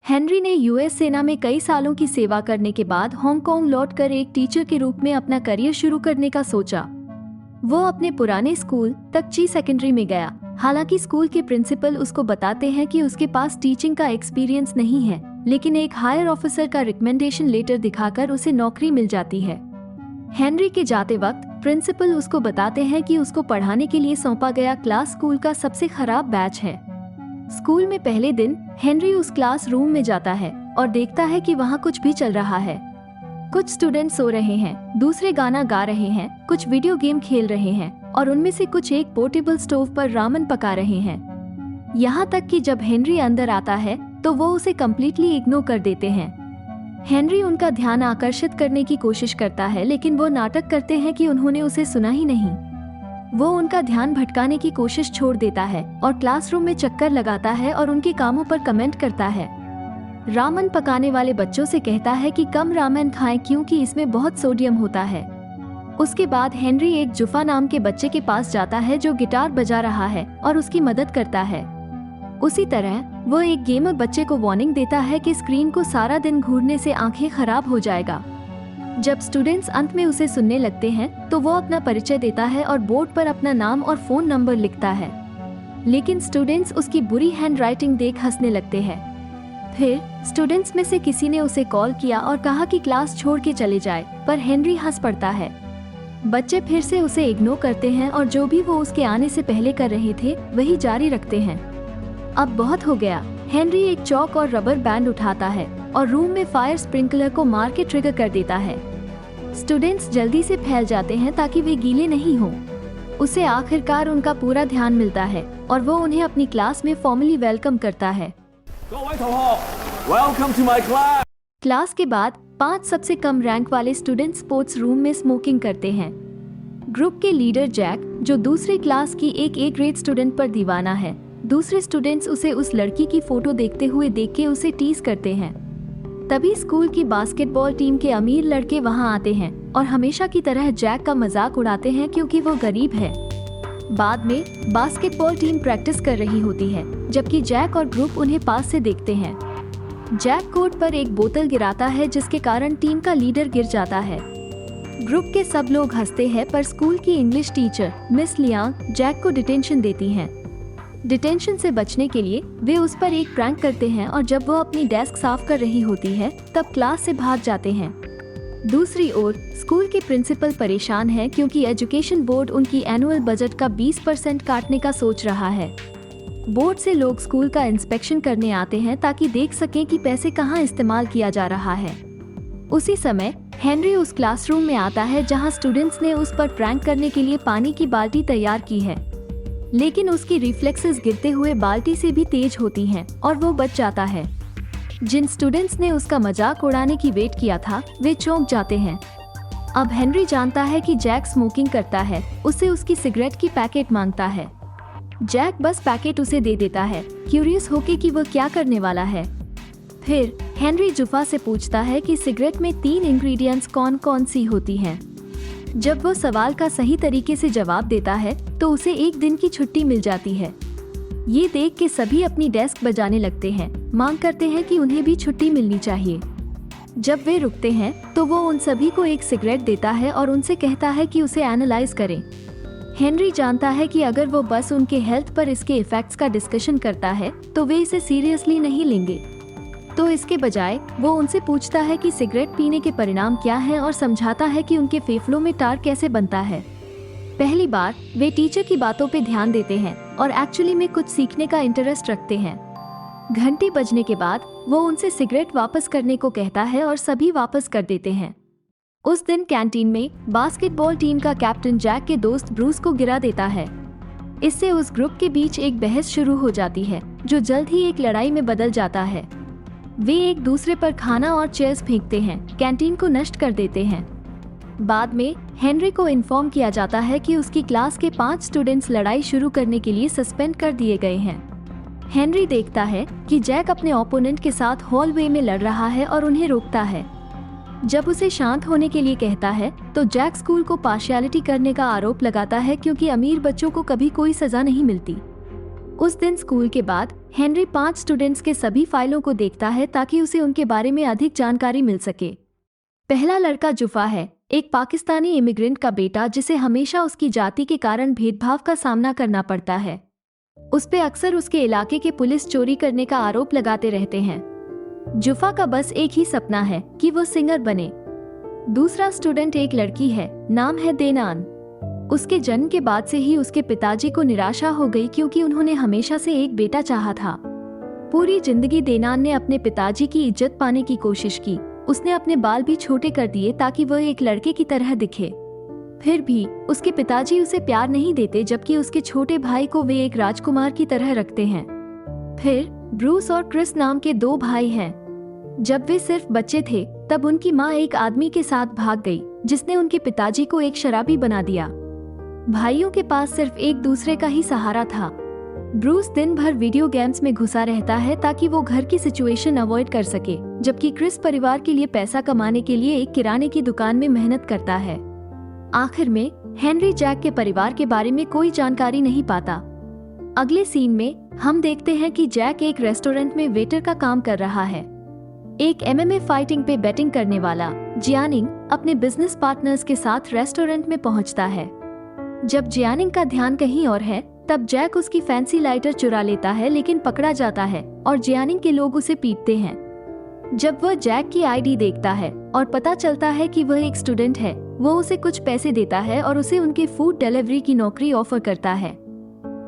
Henry ने US सेना में कई सालों की सेवा करने के बाद हांगकांग लौटकर एक टीचर के रूप में अपना करियर शुरू करने का सोचा। वो अपने पुराने स्कूल तकची सेकेंडरी में गया। हालांकि स्कूल के प्रिंसिपल उसको बताते हैं कि उसके पास टीचिंग का एक्सपीरियंस नहीं है, लेकिन एक हायर ऑफिसर का रिकमेंडेशन लेटर दिखाकर उसे नौकरी मिल जाती है। हेनरी के जाते वक्त प्रिंसिपल उसको बताते हैं कि उसको पढ़ाने के लिए सौंपा गया क्लास स्कूल का सबसे खराब बैच है। स्कूल में पहले दिन हेनरी उस क्लास रूम में जाता है और देखता है कि वहाँ कुछ भी चल रहा है। कुछ स्टूडेंट सो रहे हैं, दूसरे गाना गा रहे हैं, कुछ वीडियो गेम खेल रहे हैं और उनमें से कुछ एक पोर्टेबल स्टोव पर रामेन पका रहे हैं। यहाँ तक कि जब हेनरी अंदर आता है तो वो उसे कम्प्लीटली इग्नोर कर देते हैं। हेनरी उनका ध्यान आकर्षित करने की कोशिश करता है, लेकिन वो नाटक करते हैं कि उन्होंने उसे सुना ही नहीं। वो उनका ध्यान भटकाने की कोशिश छोड़ देता है और क्लासरूम में चक्कर लगाता है और उनके कामों पर कमेंट करता है। रामेन पकाने वाले बच्चों से कहता है कि कम रामेन खाएं क्योंकि इसमें बहुत सोडियम होता है। उसके बाद हेनरी एक जुफा नाम के बच्चे के पास जाता है जो गिटार बजा रहा है और उसकी मदद करता है। उसी तरह वो एक गेमर बच्चे को वार्निंग देता है कि स्क्रीन को सारा दिन घूरने से आंखें खराब हो जाएगा। जब स्टूडेंट्स अंत में उसे सुनने लगते हैं तो वो अपना परिचय देता है और बोर्ड पर अपना नाम और फोन नंबर लिखता है, लेकिन स्टूडेंट्स उसकी बुरी हैंडराइटिंग देख हंसने लगते हैं। फिर स्टूडेंट्स में से किसी ने उसे कॉल किया और कहा कि क्लास छोड़ के चले जाए, पर हेनरी हंस पड़ता है। बच्चे फिर से उसे इग्नोर करते हैं और जो भी वो उसके आने से पहले कर रहे थे वही जारी रखते हैं। अब बहुत हो गया। हेनरी एक चौक और रबर बैंड उठाता है और रूम में फायर स्प्रिंकलर को मार के ट्रिगर कर देता है। स्टूडेंट्स जल्दी से फैल जाते हैं ताकि वे गीले नहीं हों। उसे आखिरकार उनका पूरा ध्यान मिलता है और वो उन्हें अपनी क्लास में फॉर्मली वेलकम करता है। क्लास के बाद 5 सबसे कम रैंक वाले स्टूडेंट स्पोर्ट्स रूम में स्मोकिंग करते हैं। ग्रुप के लीडर जैक, जो दूसरे क्लास की एक ए ग्रेड स्टूडेंट पर दीवाना है, दूसरे स्टूडेंट्स उसे उस लड़की की फोटो देखते हुए देख के उसे टीज करते हैं। तभी स्कूल की बास्केटबॉल टीम के अमीर लड़के वहां आते हैं और हमेशा की तरह जैक का मजाक उड़ाते हैं क्योंकि वो गरीब है। बाद में बास्केटबॉल टीम प्रैक्टिस कर रही होती है, जबकि जैक और ग्रुप उन्हें पास से देखते हैं। जैक कोर्ट पर एक बोतल गिराता है जिसके कारण टीम का लीडर गिर जाता है। ग्रुप के सब लोग हंसते हैं, पर स्कूल की English teacher miss Liang Jack को डिटेंशन देती हैं। डिटेंशन से बचने के लिए वे उस पर एक प्रैंक करते हैं और जब वो अपनी डेस्क साफ कर रही होती है तब क्लास से भाग जाते हैं। दूसरी ओर स्कूल के प्रिंसिपल परेशान हैं क्योंकि एजुकेशन बोर्ड उनकी एनुअल बजट का 20% काटने का सोच रहा है। बोर्ड से लोग स्कूल का इंस्पेक्शन करने आते हैं ताकि देख सकें कि पैसे कहां इस्तेमाल किया जा रहा है। उसी समय हेनरी उस क्लासरूम में आता है जहां स्टूडेंट्स ने उस पर प्रैंक करने के लिए पानी की बाल्टी तैयार की है, लेकिन उसकी रिफ्लेक्सेस गिरते हुए बाल्टी से भी तेज होती हैं और वो बच जाता है। जिन स्टूडेंट्स ने उसका मजाक उड़ाने की वेट किया था वे चौंक जाते हैं। अब हेनरी जानता है कि जैक स्मोकिंग करता है, उससे उसकी सिगरेट की पैकेट मांगता है। जैक बस पैकेट उसे दे देता है, क्यूरियस होके कि वो क्या करने वाला है। फिर हेनरी जुफा से पूछता है कि सिगरेट में 3 इंग्रेडिएंट्स कौन कौन सी होती हैं। जब वो सवाल का सही तरीके से जवाब देता है तो उसे 1 दिन की छुट्टी मिल जाती है। ये देख के सभी अपनी डेस्क बजाने लगते हैं, मांग करते हैं कि उन्हें भी छुट्टी मिलनी चाहिए। जब वे रुकते हैं तो वो उन सभी को एक सिगरेट देता है और उनसे कहता है कि उसे एनालाइज करें। हेनरी जानता है कि अगर वो बस उनके हेल्थ पर इसके इफेक्ट्स का डिस्कशन करता है तो वे इसे सीरियसली नहीं लेंगे, तो इसके बजाय वो उनसे पूछता है कि सिगरेट पीने के परिणाम क्या हैं और समझाता है कि उनके फेफड़ों में टार कैसे बनता है। पहली बार वे टीचर की बातों पे ध्यान देते हैं और एक्चुअली में कुछ सीखने का इंटरेस्ट रखते हैं। घंटी बजने के बाद वो उनसे सिगरेट वापस करने को कहता है और सभी वापस कर देते हैं। उस दिन कैंटीन में बास्केटबॉल टीम का कैप्टन जैक के दोस्त ब्रूस को गिरा देता है। इससे उस ग्रुप के बीच एक बहस शुरू हो जाती है जो जल्द ही एक लड़ाई में बदल जाता है। वे एक दूसरे पर खाना और चेयर्स फेंकते हैं, कैंटीन को नष्ट कर देते हैं। बाद में हेनरी को इन्फॉर्म किया जाता है कि उसकी क्लास के 5 स्टूडेंट्स लड़ाई शुरू करने के लिए सस्पेंड कर दिए गए हैं। हेनरी देखता है कि जैक अपने ओपोनेंट के साथ हॉलवे में लड़ रहा है और उन्हें रोकता है। जब उसे शांत होने के लिए कहता है तो जैक स्कूल को पार्शियलिटी करने का आरोप लगाता है क्योंकि अमीर बच्चों को कभी कोई सजा नहीं मिलती। उस दिन स्कूल के बाद हेनरी 5 स्टूडेंट्स के सभी फाइलों को देखता है ताकि उसे उनके बारे में अधिक जानकारी मिल सके। पहला लड़का जुफा है, एक पाकिस्तानी इमिग्रेंट का बेटा जिसे हमेशा उसकी जाति के कारण भेदभाव का सामना करना पड़ता है। उस पे अक्सर उसके इलाके के पुलिस चोरी करने का आरोप लगाते रहते हैं। जुफा का बस एक ही सपना है कि वो सिंगर बने। दूसरा स्टूडेंट एक लड़की है, नाम है देनान। उसके जन्म के बाद से ही उसके पिताजी को निराशा हो गई क्योंकि उन्होंने हमेशा से एक बेटा चाहा था। पूरी जिंदगी देनान ने अपने पिताजी की इज्जत पाने की कोशिश की। उसने अपने बाल भी छोटे कर दिए ताकि वह एक लड़के की तरह दिखे। फिर भी उसके पिताजी उसे प्यार नहीं देते, जबकि उसके छोटे भाई को वे एक राजकुमार की तरह रखते हैं। फिर ब्रूस और क्रिस नाम के 2 भाई हैं। जब वे सिर्फ बच्चे थे तब उनकी माँ एक आदमी के साथ भाग गई जिसने उनके पिताजी को एक शराबी बना दिया। भाइयों के पास सिर्फ एक दूसरे का ही सहारा था। ब्रूस दिन भर वीडियो गेम्स में घुसा रहता है ताकि वो घर की सिचुएशन अवॉइड कर सके, जबकि क्रिस परिवार के लिए पैसा कमाने के लिए एक किराने की दुकान में मेहनत करता है। आखिर में हेनरी जैक के परिवार के बारे में कोई जानकारी नहीं पाता। अगले सीन में हम देखते हैं कि जैक एक रेस्टोरेंट में वेटर का काम कर रहा है। एक MMA फाइटिंग पे बेटिंग करने वाला जियानिंग अपने बिजनेस पार्टनर्स के साथ रेस्टोरेंट में पहुंचता है। जब जियानिंग का ध्यान कहीं और है तब जैक उसकी फैंसी लाइटर चुरा लेता है, लेकिन पकड़ा जाता है और जियानिंग के लोग उसे पीटते हैं। जब वह जैक की ID देखता है और पता चलता है कि वह एक स्टूडेंट है, वो उसे कुछ पैसे देता है और उसे उनके फूड डिलीवरी की नौकरी ऑफर करता है।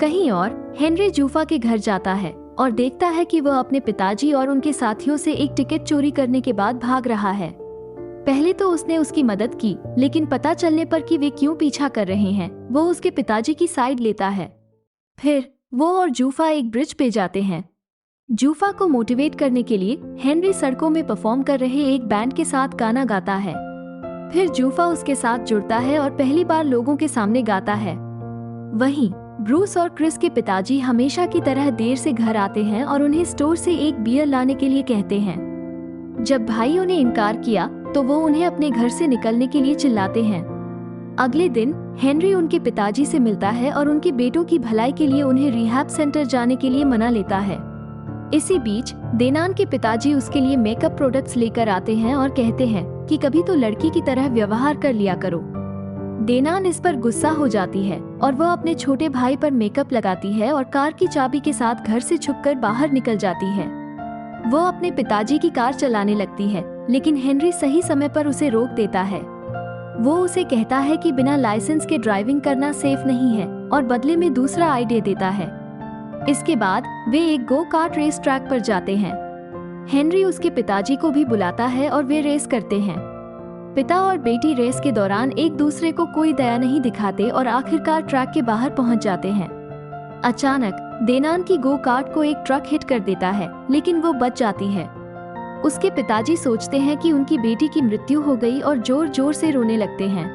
कहीं और हेनरी जुफा के घर जाता है और देखता है कि वह अपने पिताजी और उनके साथियों से एक टिकट चोरी करने के बाद भाग रहा है। पहले तो उसने उसकी मदद की, लेकिन पता चलने पर कि वे क्यों पीछा कर रहे हैं, वो उसके पिताजी की साइड लेता है। फिर वो और जूफा एक ब्रिज पे जाते हैं। जूफा को मोटिवेट करने के लिए हेनरी सड़कों में परफॉर्म कर रहे एक बैंड के साथ गाना गाता है। फिर जूफा उसके साथ जुड़ता है और पहली बार लोगों के सामने गाता है। वहीं ब्रूस और क्रिस के पिताजी हमेशा की तरह देर से घर आते हैं और उन्हें स्टोर से एक बियर लाने के लिए कहते हैं। जब भाइयों ने इनकार किया तो वो उन्हें अपने घर से निकलने के लिए चिल्लाते हैं। अगले दिन हेनरी उनके पिताजी से मिलता है और उनके बेटों की भलाई के लिए उन्हें रिहैब सेंटर जाने के लिए मना लेता है। इसी बीच देनान के पिताजी उसके लिए मेकअप प्रोडक्ट्स लेकर आते हैं और कहते हैं कि कभी तो लड़की की तरह व्यवहार कर लिया करो। देनान इस पर गुस्सा हो जाती है और वह अपने छोटे भाई पर मेकअप लगाती है और कार की चाबी के साथ घर से छुपकर बाहर निकल जाती है। वह अपने पिताजी की कार चलाने लगती है, लेकिन हेनरी सही समय पर उसे रोक देता है। वो उसे कहता है कि बिना लाइसेंस के ड्राइविंग करना सेफ नहीं है और बदले में दूसरा आइडिया देता है। इसके बाद वे एक गो कार्ट रेस ट्रैक पर जाते हैं। हेनरी उसके पिताजी को भी बुलाता है और वे रेस करते हैं। पिता और बेटी रेस के दौरान एक दूसरे को कोई दया नहीं दिखाते और आखिरकार ट्रैक के बाहर पहुंच जाते हैं। अचानक देनान की गो कार्ट को एक ट्रक हिट कर देता है, लेकिन वो बच जाती है। उसके पिताजी सोचते हैं कि उनकी बेटी की मृत्यु हो गई और जोर जोर से रोने लगते हैं।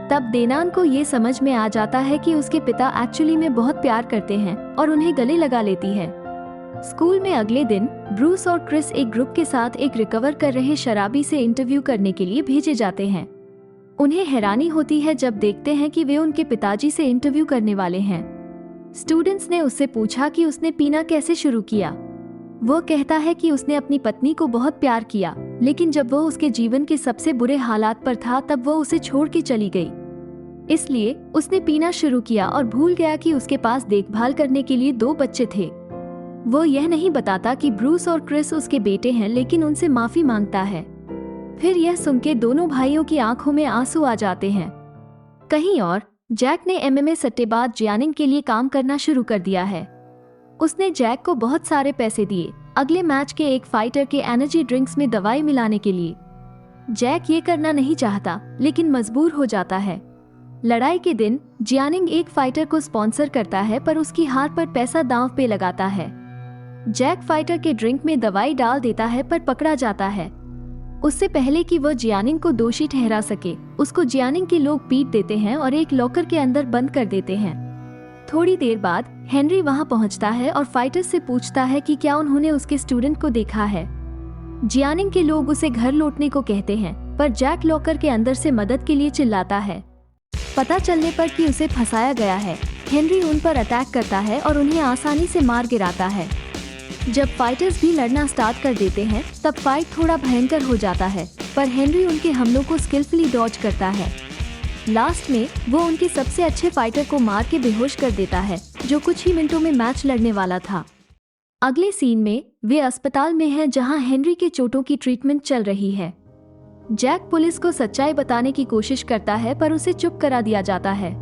तब देनान को ये समझ में आ जाता है कि उसके पिता एक्चुअली में बहुत प्यार करते हैं और उन्हें गले लगा लेती है। स्कूल में अगले दिन ब्रूस और क्रिस एक ग्रुप के साथ एक रिकवर कर रहे शराबी से इंटरव्यू करने के लिए भेजे जाते हैं। उन्हें हैरानी होती है जब देखते हैं कि वे उनके पिताजी से इंटरव्यू करने वाले हैं। स्टूडेंट्स ने उससे पूछा कि उसने पीना कैसे शुरू किया। वो कहता है कि उसने अपनी पत्नी को बहुत प्यार किया, लेकिन जब वो उसके जीवन के सबसे बुरे हालात पर था तब वो उसे छोड़ के चली गई। इसलिए उसने पीना शुरू किया और भूल गया कि उसके पास देखभाल करने के लिए 2 बच्चे थे। वो यह नहीं बताता कि ब्रूस और क्रिस उसके बेटे हैं, लेकिन उनसे माफी मांगता है। फिर यह सुनकर दोनों भाइयों की आंखों में आंसू आ जाते हैं। कहीं और जैक ने MMA सट्टेबाज जियानिंग के लिए काम करना शुरू कर दिया है। उसने जैक को बहुत सारे पैसे दिए अगले मैच के एक फाइटर के एनर्जी ड्रिंक्स में दवाई मिलाने के लिए। जैक ये करना नहीं चाहता, लेकिन मजबूर हो जाता है। लड़ाई के दिन जियानिंग एक फाइटर को स्पॉन्सर करता है, पर उसकी हार पर पैसा दांव पे लगाता है। जैक फाइटर के ड्रिंक में दवाई डाल देता है पर पकड़ा जाता है। उससे पहले कि वह जियानिंग को दोषी ठहरा सके, उसको जियानिंग के लोग पीट देते हैं और एक लॉकर के अंदर बंद कर देते हैं। थोड़ी देर बाद हेनरी वहां पहुंचता है और फाइटर से पूछता है कि क्या उन्होंने उसके स्टूडेंट को देखा है। जियानिंग के लोग उसे घर लौटने को कहते हैं, पर जैक लॉकर के अंदर से मदद के लिए चिल्लाता है। पता चलने पर कि उसे फंसाया गया है, हेनरी उन पर अटैक करता है और उन्हें आसानी से मार गिराता है। जब फाइटर्स भी लड़ना स्टार्ट कर देते हैं तब फाइट थोड़ा भयंकर हो जाता है, पर हेनरी उनके हमलों को स्किलफुली डॉज करता है। लास्ट में वो उनके सबसे अच्छे फाइटर को मार के बेहोश कर देता है, जो कुछ ही मिनटों में मैच लड़ने वाला था। अगले सीन में वे अस्पताल में हैं जहां हेनरी के चोटों की ट्रीटमेंट चल रही है। जैक पुलिस को सच्चाई बताने की कोशिश करता है पर उसे चुप करा दिया जाता है।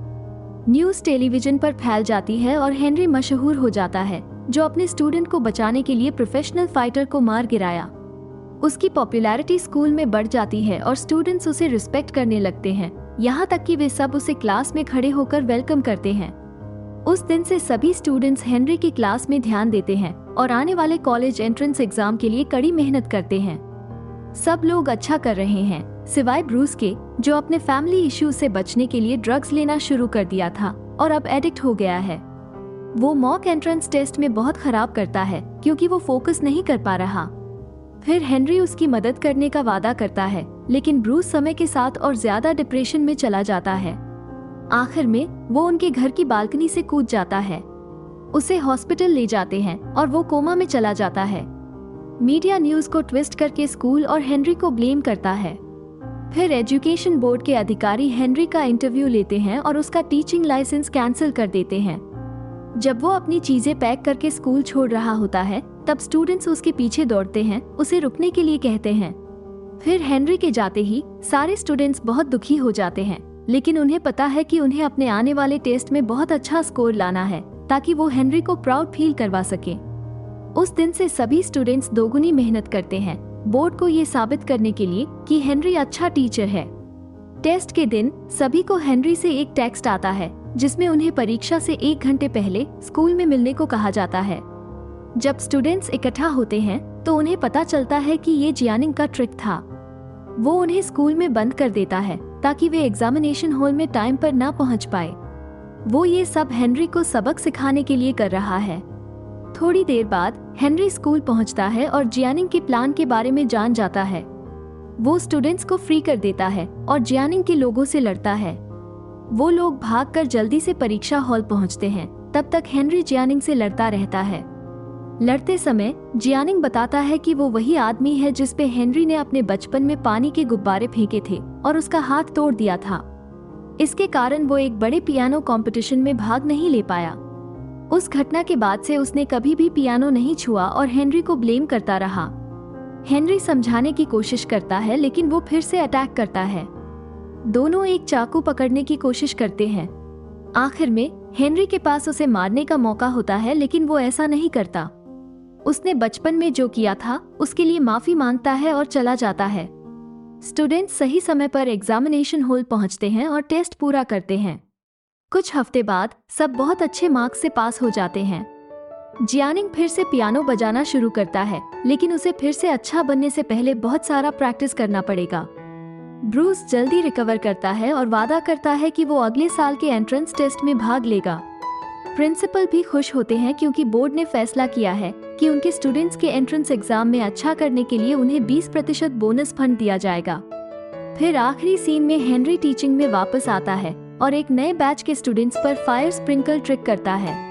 न्यूज़ टेलीविजन पर फैल जाती है और हेनरी मशहूर हो जाता है, जो अपने स्टूडेंट को बचाने के लिए प्रोफेशनल फाइटर को मार गिराया। उसकी पॉपुलैरिटी स्कूल में बढ़ जाती है और स्टूडेंट्स उसे रिस्पेक्ट करने लगते हैं, यहाँ तक कि वे सब उसे क्लास में खड़े होकर वेलकम करते हैं। उस दिन से सभी स्टूडेंट्स हेनरी की क्लास में ध्यान देते हैं और आने वाले कॉलेज एंट्रेंस एग्जाम के लिए कड़ी मेहनत करते हैं। सब लोग अच्छा कर रहे हैं, सिवाय ब्रूस के, जो अपने फैमिली इश्यूज से बचने के लिए ड्रग्स लेना शुरू कर दिया था और अब एडिक्ट हो गया है। वो मॉक एंट्रेंस टेस्ट में बहुत खराब करता है क्योंकि वो फोकस नहीं कर पा रहा। फिर हेनरी उसकी मदद करने का वादा करता है, लेकिन ब्रूस समय के साथ और ज्यादा डिप्रेशन में चला जाता है। आखिर में वो उनके घर की बालकनी से कूद जाता है। उसे हॉस्पिटल ले जाते हैं और वो कोमा में चला जाता है। मीडिया न्यूज़ को ट्विस्ट करके स्कूल और हेनरी को ब्लेम करता है। फिर एजुकेशन बोर्ड के अधिकारी हेनरी का इंटरव्यू लेते हैं और उसका टीचिंग लाइसेंस कैंसिल कर देते हैं। जब वो अपनी चीजें पैक करके स्कूल छोड़ रहा होता है तब स्टूडेंट्स उसके पीछे दौड़ते हैं, उसे रुकने के लिए कहते हैं। फिर हेनरी के जाते ही सारे स्टूडेंट्स बहुत दुखी हो जाते हैं, लेकिन उन्हें पता है कि उन्हें अपने आने वाले टेस्ट में बहुत अच्छा स्कोर लाना है ताकि वो हेनरी को प्राउड फील करवा सके। उस दिन से सभी स्टूडेंट्स दोगुनी मेहनत करते हैं बोर्ड को ये साबित करने के लिए कि हेनरी अच्छा टीचर है। टेस्ट के दिन सभी को हेनरी से एक टेक्स्ट आता है जिसमें उन्हें परीक्षा से 1 घंटे पहले स्कूल में मिलने को कहा जाता है। जब स्टूडेंट्स इकट्ठा होते हैं तो उन्हें पता चलता है कि ये जियानिंग का ट्रिक था। वो उन्हें स्कूल में बंद कर देता है ताकि वे एग्जामिनेशन हॉल में टाइम पर ना पहुंच पाए। वो ये सब हेनरी को सबक सिखाने के लिए कर रहा है। थोड़ी देर बाद हेनरी स्कूल पहुंचता है और जियानिंग के प्लान के बारे में जान जाता है। वो स्टूडेंट्स को फ्री कर देता है और जियानिंग के लोगों से लड़ता है। वो लोग भागकर जल्दी से परीक्षा हॉल पहुंचते हैं। तब तक हेनरी जियानिंग से लड़ता रहता है। लड़ते समय जियानिंग बताता है कि वो वही आदमी है जिस पे हेनरी ने अपने बचपन में पानी के गुब्बारे फेंके थे और उसका हाथ तोड़ दिया था। इसके कारण वो एक बड़े पियानो कंपटीशन में भाग नहीं ले पाया। उस घटना के बाद से उसने कभी भी पियानो नहीं छुआ और हेनरी को ब्लेम करता रहा। हेनरी समझाने की कोशिश करता है लेकिन वो फिर से अटैक करता है। दोनों एक चाकू पकड़ने की कोशिश करते हैं। आखिर में हेनरी के पास उसे मारने का मौका होता है, लेकिन वो ऐसा नहीं करता। उसने बचपन में जो किया था उसके लिए माफी मांगता है और चला जाता है। स्टूडेंट्स सही समय पर एग्जामिनेशन हॉल पहुंचते हैं और टेस्ट पूरा करते हैं। कुछ हफ्ते बाद सब बहुत अच्छे मार्क्स से पास हो जाते हैं। जियानिंग फिर से पियानो बजाना शुरू करता है, लेकिन उसे फिर से अच्छा बनने से पहले बहुत सारा प्रैक्टिस करना पड़ेगा। ब्रूस जल्दी रिकवर करता है और वादा करता है कि वो अगले साल के एंट्रेंस टेस्ट में भाग लेगा। प्रिंसिपल भी खुश होते हैं क्योंकि बोर्ड ने फैसला किया है कि उनके स्टूडेंट्स के एंट्रेंस एग्जाम में अच्छा करने के लिए उन्हें 20% बोनस फंड दिया जाएगा। फिर आखिरी सीन में हेनरी टीचिंग में वापस आता है और एक नए बैच के स्टूडेंट्स पर फायर स्प्रिंकल ट्रिक करता है।